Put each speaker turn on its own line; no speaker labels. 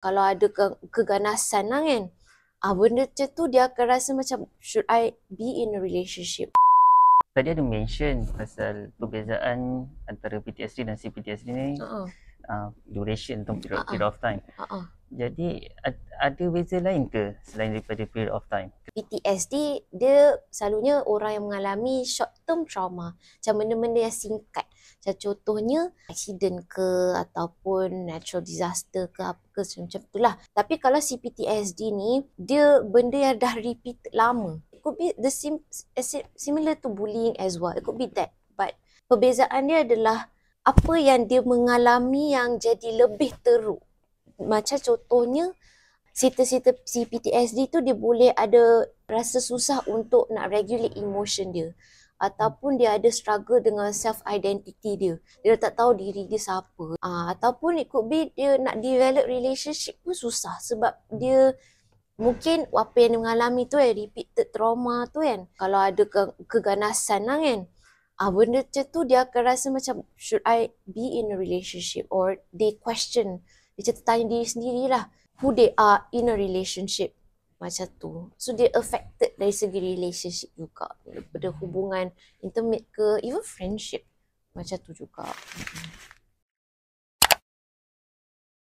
Kalau ada keganasan lah kan, benda macam tu dia akan rasa macam, should I be in a relationship?
Tadi ada mention pasal perbezaan antara PTSD dan CPTSD ni, duration atau period of time. Jadi ada beza lain ke selain daripada period of time?
PTSD dia selalunya orang yang mengalami short term trauma, macam benda-benda yang singkat. Macam contohnya accident ke ataupun natural disaster ke apa ke macam itulah. Tapi kalau CPTSD ni dia benda yang dah repeat lama. It could be the similar to bullying as well. It could be that. But perbezaan dia adalah apa yang dia mengalami yang jadi lebih teruk. Macam contohnya cerita-cerita CPTSD tu dia boleh ada rasa susah untuk nak regulate emotion dia, ataupun dia ada struggle dengan self identity dia. Dia tak tahu diri dia siapa. Ataupun it could be dia nak develop relationship pun susah sebab dia mungkin apa yang dia mengalami tu repeated trauma tu kan. Kalau ada keganasan lah kan, benda macam tu dia akan rasa macam, should I be in a relationship? Or they question, dia macam tanya diri sendiri lah, who they are in a relationship, macam tu. So dia affected dari segi relationship juga, daripada hubungan intimate ke even friendship, macam tu juga.